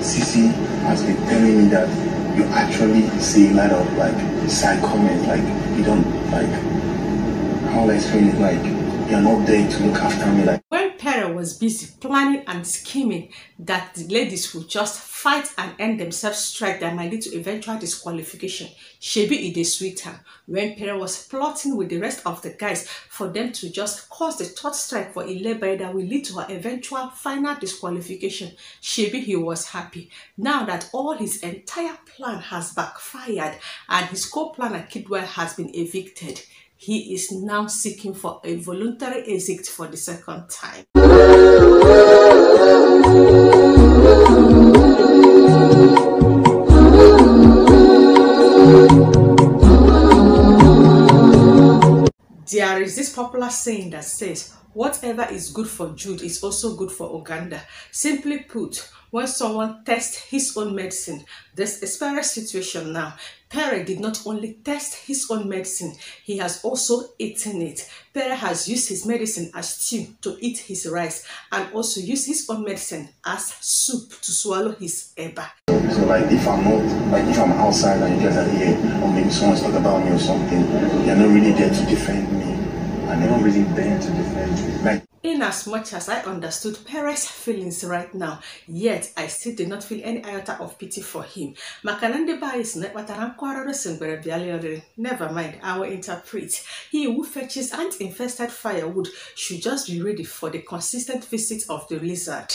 CEEC has been telling me that you actually see a lot of like side comments, like you don't like, how will I explain it, like you're not there to look after me. Like when Pere was busy planning and scheming that the ladies would just fight and end themselves strike that might lead to eventual disqualification, Shebi Ide sweeter. When Pere was plotting with the rest of the guys for them to just cause the third strike for Bbnallstars that will lead to her eventual final disqualification, Shebi he was happy. Now that all his entire plan has backfired and his co-planner Kidwell has been evicted, he is now seeking for a voluntary exit for the second time. There is this popular saying that says, whatever is good for Jude is also good for Uganda. Simply put, when someone tests his own medicine, there's a Pere situation now. Pere did not only test his own medicine, he has also eaten it. Pere has used his medicine as stew to eat his rice and also used his own medicine as soup to swallow his eba. so like if I'm not, like if I'm outside and you guys are here, or maybe someone's talking about me or something, you're not really there to defend me. I'm not really there to defend you. Like, in as much as I understood Pere's feelings right now, yet I still did not feel any iota of pity for him. Never mind, I will interpret. He who fetches ant-infested firewood should just be ready for the consistent visit of the lizard.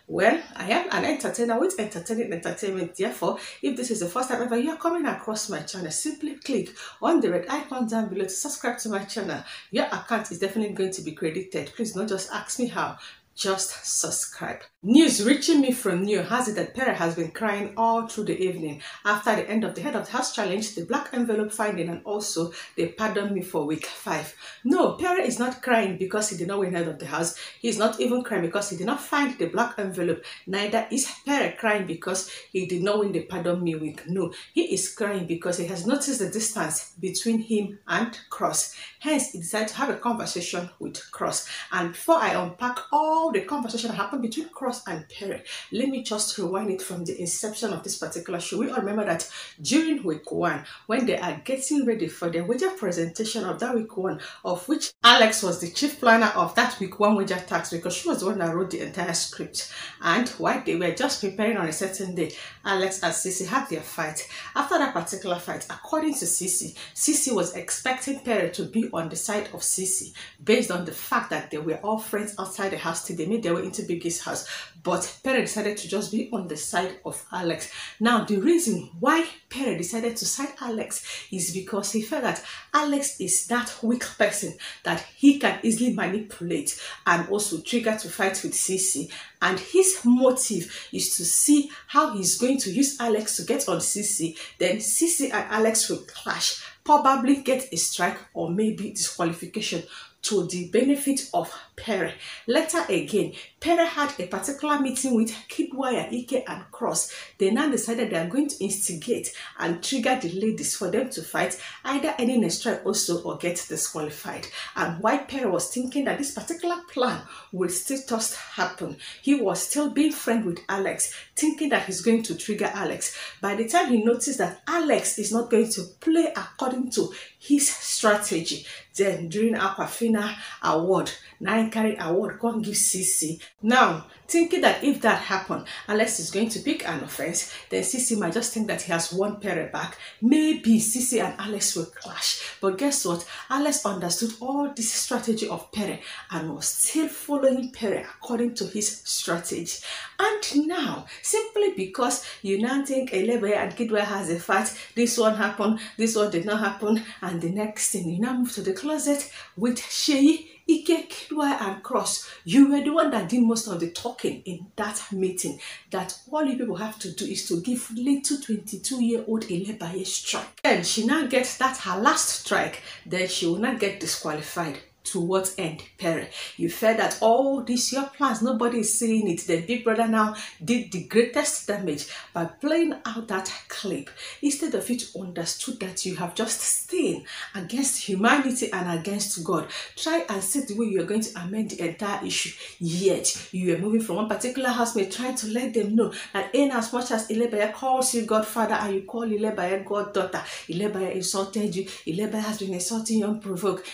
Well, I am an entertainer with entertaining entertainment. Therefore, if this is the first time ever you are coming across my channel, simply click on the red icon down below to subscribe to my channel. Your account is definitely going to be credited. Please don't just ask me how. Just subscribe. News reaching me from New has it that Pere has been crying all through the evening after the end of the Head of the House challenge, the black envelope finding, and also they pardoned me for week 5. No, Pere is not crying because he did not win Head of the House. He is not even crying because he did not find the black envelope. Neither is Pere crying because he did not win the pardon me week. No, he is crying because he has noticed the distance between him and Cross. Hence, he decided to have a conversation with Cross. And before I unpack all the conversation that happened between Cross and Pere, let me just rewind it from the inception of this particular show. We all remember that during week 1, when they are getting ready for the wager presentation of that week 1, of which Alex was the chief planner of that week 1 wager tax because she was the one that wrote the entire script. And while they were just preparing on a certain day, Alex and CEEC had their fight. After that particular fight, according to CEEC, CEEC was expecting Pere to be on the side of CEEC based on the fact that they were all friends outside the house till they made their way into Biggie's house. But Pere decided to just be on the side of Alex. Now, the reason why Pere decided to side Alex is because he felt that Alex is that weak person that he can easily manipulate and also trigger to fight with CEEC. And his motive is to see how he's going to use Alex to get on CEEC. Then CEEC and Alex will clash, probably get a strike or maybe disqualification to the benefit of Pere. Later again, Pere had a particular meeting with Kidwell, Ike, and Cross. They now decided they are going to instigate and trigger the ladies for them to fight, either ending a strike also or get disqualified. And while Pere was thinking that this particular plan will still just happen, he was still being friends with Alex, thinking that he's going to trigger Alex. By the time he noticed that Alex is not going to play according to his strategy, then during Aquafina award, 9 carry award, can't give CEEC. Now, thinking that if that happened, Alex is going to pick an offense, then CEEC might just think that he has won Pere back. Maybe CEEC and Alex will clash. But guess what? Alex understood all this strategy of Pere and was still following Pere according to his strategy. And now, simply because you now think Bbnallstars and Kidwell has a fight, this one happened, this one did not happen, and the next thing, you now move to the closet with Sheyi, Ike, Kidwell, and Cross. You were the one that did most of the talking in that meeting, that all you people have to do is to give little 22-year-old Bbnallstars a strike. Then she now gets that her last strike, then she will not get disqualified. To what end, Pere? You felt that all these your plans, nobody is seeing it. The big brother now did the greatest damage by playing out that clip. Instead of you to understood that you have just sinned against humanity and against God. Try and see the way you are going to amend the entire issue. Yet you are moving from one particular housemate, trying to let them know that in as much as Bbnaija calls you Godfather and you call Bbnaija goddaughter, Bbnaija insulted you, Bbnaija has been insulting you unprovoked.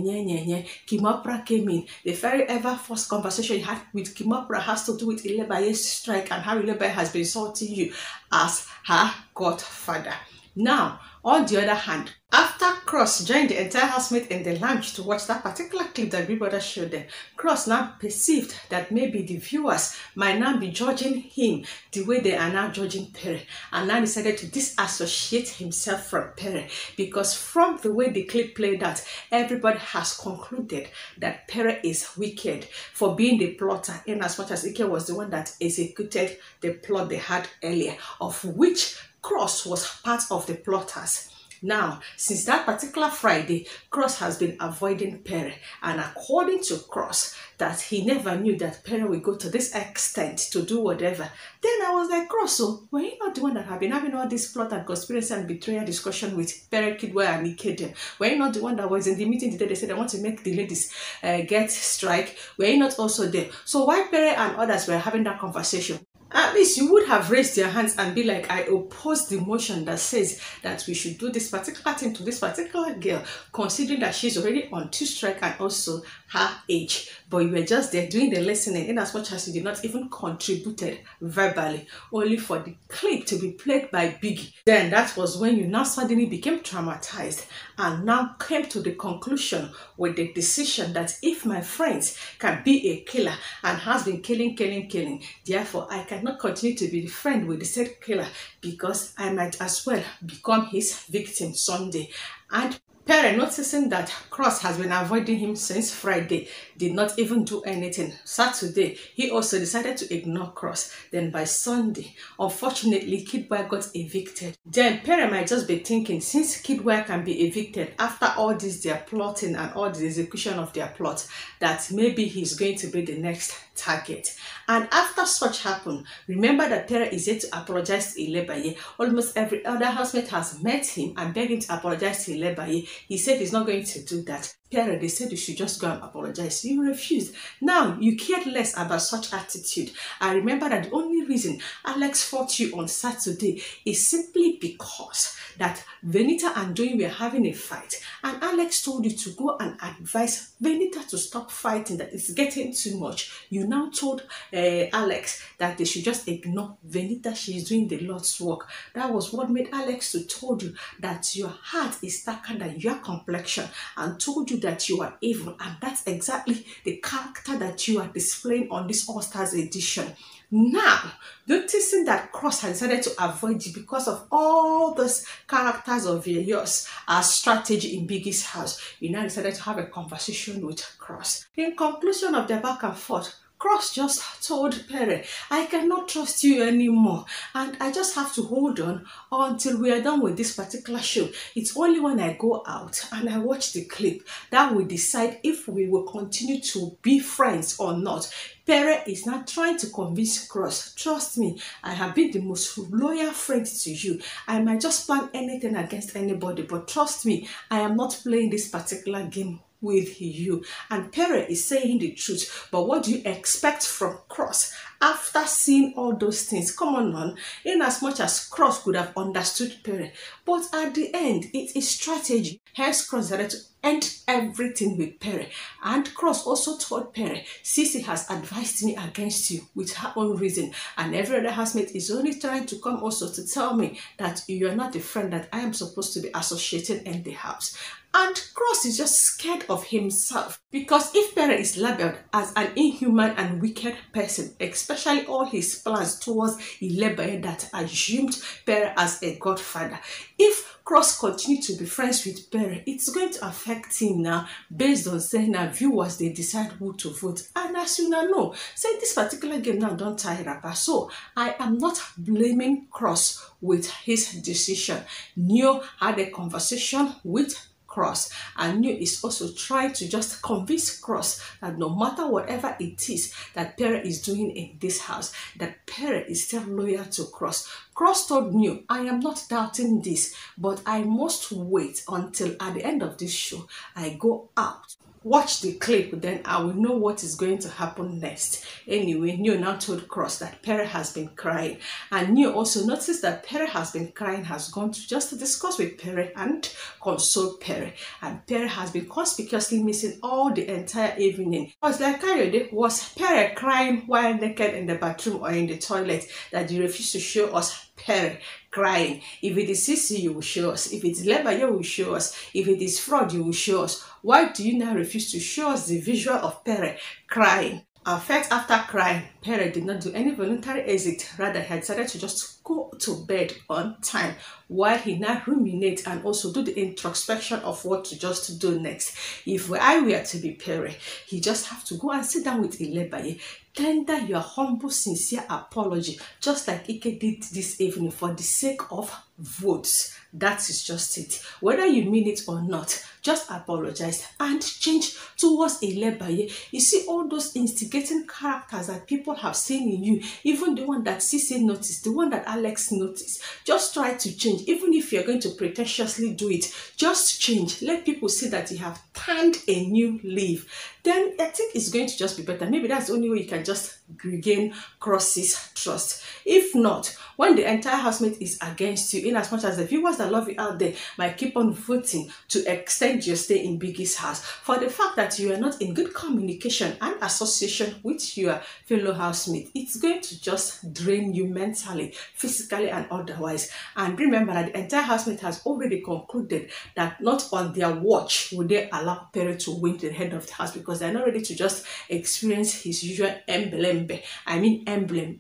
Kimopra came in. The very ever first conversation you had with Kimopra has to do with Bbnaija's strike and how Bbnaija has been insulting you as her godfather. Now, on the other hand, after Cross joined the entire housemate in the lounge to watch that particular clip that Bigbrother showed them, Cross now perceived that maybe the viewers might now be judging him the way they are now judging Pere, and now decided to disassociate himself from Pere, because from the way the clip played out, everybody has concluded that Pere is wicked for being the plotter, in as much as Ike was the one that executed the plot they had earlier, of which Cross was part of the plotters. Now, since that particular Friday, Cross has been avoiding Pere, and according to Cross, that he never knew that Pere would go to this extent to do whatever. Then I was like, Cross, so were you not the one that have been having all this plot and conspiracy and betrayal discussion with Pere, Kidwell and Ike? Were you not the one that was in the meeting today? They said they want to make the ladies get strike. Were you not also there? So why Pere and others were having that conversation? At least you would have raised your hands and be like, I oppose the motion that says that we should do this particular thing to this particular girl, considering that she's already on 2 strike and also her age. But you were just there doing the listening, in as much as you did not even contributed verbally, only for the clip to be played by Biggie. Then that was when you now suddenly became traumatized and now came to the conclusion with the decision that if my friends can be a killer and has been killing, therefore I cannot continue to be the friend with the said killer, because I might as well become his victim Sunday. And Pere, noticing that Cross has been avoiding him since Friday, did not even do anything. Saturday, he also decided to ignore Cross. Then by Sunday, unfortunately, Kidwell got evicted. Then Pere might just be thinking, since Kidwell can be evicted after all this their plotting and all the execution of their plot, that maybe he's going to be the next target. And after such happened, remember that Pere is yet to apologize to Bbnaija. Almost every other housemate has met him and begged him to apologize to Bbnaija. He said he's not going to do that. Pere, they said you should just go and apologize. You refused. Now, you cared less about such attitude. I remember that the only reason Alex fought you on Saturday is simply because that Venita and Doyin were having a fight. And Alex told you to go and advise Venita to stop fighting, that it's getting too much. You now told Alex that they should just ignore Venita. She is doing the Lord's work. That was what made Alex to told you that your heart is darker than your complexion, and told you that you are evil, and that's exactly the character that you are displaying on this All Stars edition. Now, noticing that Cross has decided to avoid you because of all those characters of yours as strategy in Biggie's house, you now decided to have a conversation with Cross. In conclusion of their back and forth, Cross just told Pere, I cannot trust you anymore, and I just have to hold on until we are done with this particular show. It's only when I go out and I watch the clip that we decide if we will continue to be friends or not. Pere is now trying to convince Cross, trust me, I have been the most loyal friend to you. I might just plan anything against anybody, but trust me, I am not playing this particular game with you. And Pere is saying the truth, but what do you expect from Cross after seeing all those things? Come on, in as much as Cross could have understood Pere, but at the end it is strategy. Hence Cross decided to end everything with Pere, and Cross also told Pere, CEEC has advised me against you with her own reason, and every other housemate is only trying to come also to tell me that you are not the friend that I am supposed to be associated in the house. And Cross is just scared of himself, because if Pere is labeled as an inhuman and wicked person, especially all his plans towards Bbnaija that assumed Pere as a godfather, if Cross continue to be friends with Pere, it's going to affect him now, based on saying that viewers, they decide who to vote. And as you now know, say this particular game now don't tie rapper. So I am not blaming Cross with his decision. Neo had a conversation with Cross, and New is also trying to just convince Cross that no matter whatever it is that Pere is doing in this house, that Pere is still loyal to Cross. Cross told New, I am not doubting this, but I must wait until at the end of this show I go out. Watch the clip, then I will know what is going to happen next. Anyway, New now told Cross that Pere has been crying, and New also noticed that Pere has been crying, has gone to just discuss with Pere and console Pere, and Pere has been conspicuously missing all the entire evening. Was like Kayode, was Pere crying while naked in the bathroom or in the toilet that you refuse to show us Pere crying? If it is CEEC, you will show us. If it's Bbnaija, you will show us. If it is fraud, you will show us. Why do you now refuse to show us the visual of Pere crying? In fact, after crying, Pere did not do any voluntary exit. Rather, he decided to just go to bed on time while he now ruminates and also do the introspection of what to just do next. If I were to be Pere, he just have to go and sit down with Bbnaija, tender your humble, sincere apology, just like Ike did this evening, for the sake of votes. That is just it. Whether you mean it or not, just apologize and change towards Bbnaija. You see, all those instigating characters that people have seen in you, even the one that CeEC noticed, the one that Alex noticed, just try to change. Even if you're going to pretentiously do it, just change. Let people see that you have turned a new leaf. Then I think it's going to just be better. Maybe that's the only way you can just regain Cross's trust. If not, when the entire housemate is against you, in as much as the viewers that love you out there might keep on voting to extend your stay in Biggie's house, for the fact that you are not in good communication and association with your fellow housemate, it's going to just drain you mentally, physically, and otherwise. And remember that the entire housemate has already concluded that not on their watch will they allow Pere to win the head of the house, because they're not ready to just experience his usual emblem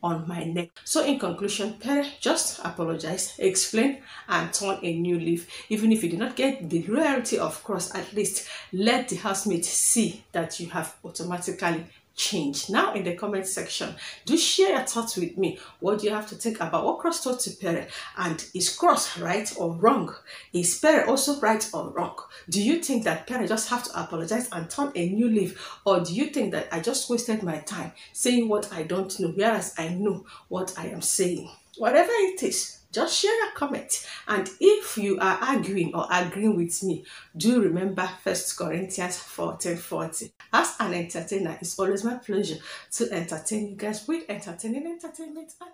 on my neck. So in conclusion, Pere, just apologize, explain, and turn a new leaf. Even if you did not get the royalty of Cross, at least let the housemates see that you have automatically changed. Now in the comment section, do share your thoughts with me. What do you have to think about what Cross told to Pere? And is Cross right or wrong? Is Pere also right or wrong? Do you think that Pere just have to apologize and turn a new leaf? Or do you think that I just wasted my time saying what I don't know, whereas I know what I am saying? Whatever it is, just share your comment. And if you are arguing or agreeing with me, do remember 1 Corinthians 14:40. As an entertainer, it's always my pleasure to entertain you guys with entertaining entertainment and